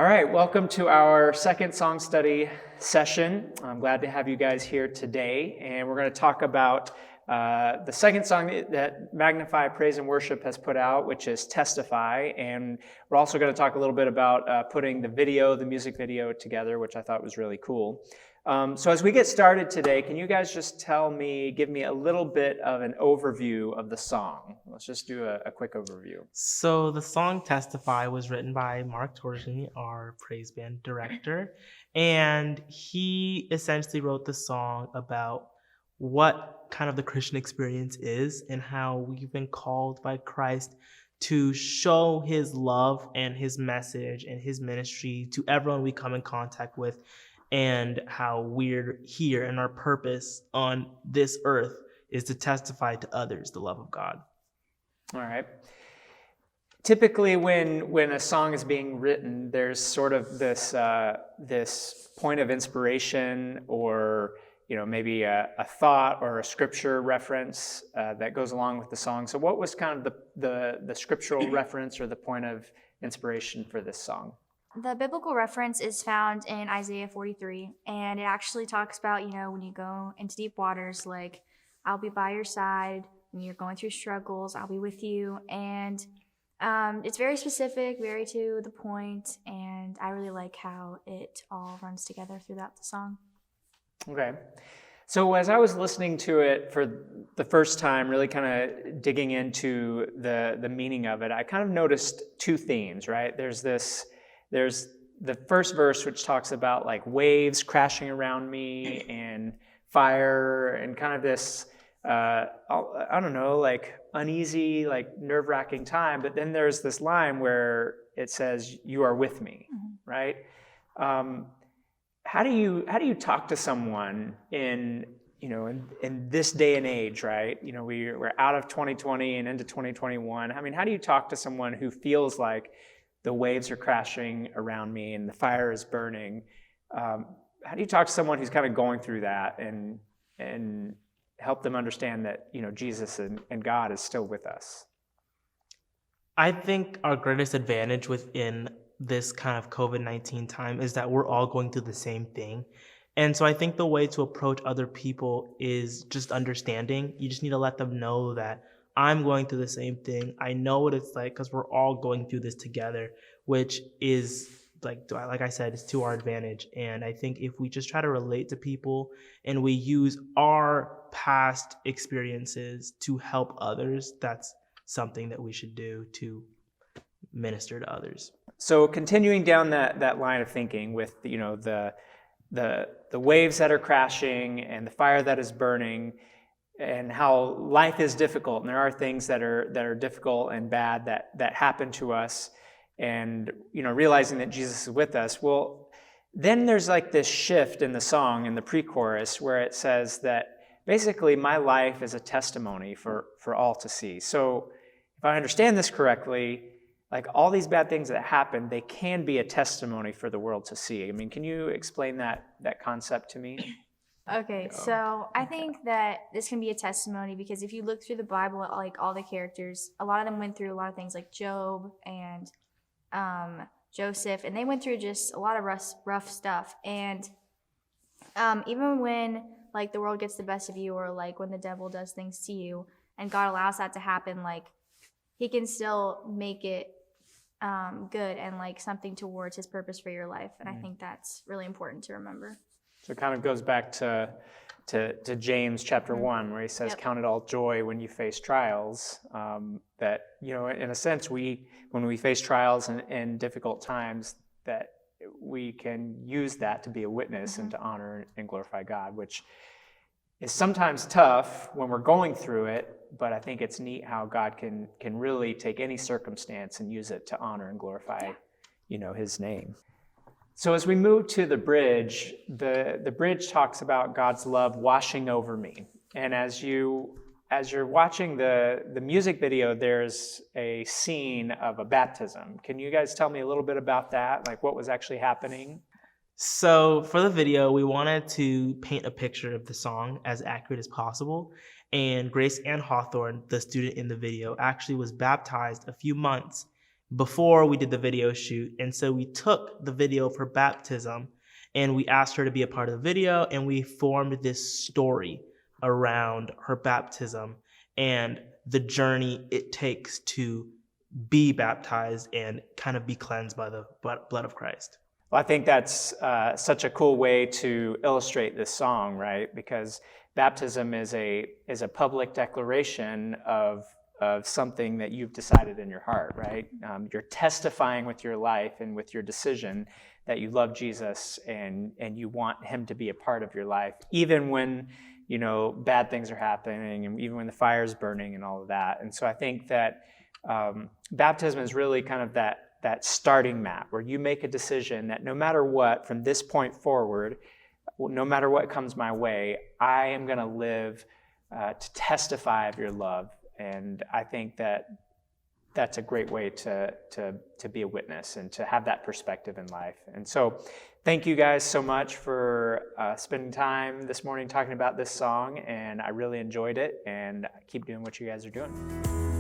All right, welcome to our second song study session. I'm glad to have you guys here today, and we're going to talk about the second song that Magnify Praise and Worship has put out, which is Testify, and we're also going to talk a little bit about putting the music video together, which I thought was really cool. So as we get started today, can you guys just give me a little bit of an overview of the song? Let's just do a quick overview. So the song Testify was written by Mark Torshini, our praise band director, and he essentially wrote the song about what kind of the Christian experience is and how we've been called by Christ to show his love and his message and his ministry to everyone we come in contact with, and how we're here and our purpose on this earth is to testify to others the love of God. All right. Typically, when a song is being written, there's sort of this point of inspiration, or maybe a thought or a scripture reference that goes along with the song. So, what was kind of the scriptural reference or the point of inspiration for this song? The biblical reference is found in Isaiah 43, and it actually talks about, when you go into deep waters, like, I'll be by your side. When you're going through struggles, I'll be with you. And it's very specific, very to the point, and I really like how it all runs together throughout the song. Okay. So as I was listening to it for the first time, really kind of digging into the meaning of it, I kind of noticed two themes, right? There's the first verse, which talks about like waves crashing around me and fire and kind of this, I don't know, like uneasy, like nerve-wracking time. But then there's this line where it says, "You are with me," right? How do you talk to someone in this day and age, right? We're out of 2020 and into 2021. I mean, how do you talk to someone who feels like the waves are crashing around me and the fire is burning? How do you talk to someone who's kind of going through that and help them understand that, Jesus and God is still with us? I think our greatest advantage within this kind of COVID-19 time is that we're all going through the same thing. And so I think the way to approach other people is just understanding. You just need to let them know that I'm going through the same thing. I know what it's like because we're all going through this together, which is, like I said, it's to our advantage. And I think if we just try to relate to people and we use our past experiences to help others, that's something that we should do to minister to others. So continuing down that line of thinking with the waves that are crashing and the fire that is burning, and how life is difficult, and there are things that are difficult and bad that happen to us, and realizing that Jesus is with us. Well, then there's like this shift in the song in the pre-chorus where it says that basically my life is a testimony for all to see. So if I understand this correctly, like all these bad things that happen, they can be a testimony for the world to see. I mean, can you explain that concept to me? Okay, so I think that this can be a testimony because if you look through the Bible, like all the characters, a lot of them went through a lot of things, like Job and Joseph, and they went through just a lot of rough stuff. And even when like the world gets the best of you, or like when the devil does things to you, and God allows that to happen, like He can still make it good and like something towards His purpose for your life. And I think that's really important to remember. So it kind of goes back to James chapter 1, where he says, Yep. "Count it all joy when you face trials." That, in a sense, when we face trials and difficult times, that we can use that to be a witness and to honor and glorify God, which is sometimes tough when we're going through it, but I think it's neat how God can really take any circumstance and use it to honor and glorify, His name. So as we move to the bridge, the bridge talks about God's love washing over me. And as you're watching the music video, there's a scene of a baptism. Can you guys tell me a little bit about that? Like what was actually happening? So for the video, we wanted to paint a picture of the song as accurate as possible. And Grace Ann Hawthorne, the student in the video, actually was baptized a few months before we did the video shoot. And so we took the video of her baptism and we asked her to be a part of the video, and we formed this story around her baptism and the journey it takes to be baptized and kind of be cleansed by the blood of Christ. Well, I think that's such a cool way to illustrate this song, right? Because baptism is a public declaration of something that you've decided in your heart, right? You're testifying with your life and with your decision that you love Jesus and you want him to be a part of your life, even when, you know, bad things are happening and even when the fire's burning and all of that. And so I think that baptism is really kind of that starting mat where you make a decision that no matter what, from this point forward, no matter what comes my way, I am going to live to testify of your love. And I think that that's a great way to be a witness and to have that perspective in life. And so thank you guys so much for spending time this morning talking about this song, and I really enjoyed it, and keep doing what you guys are doing.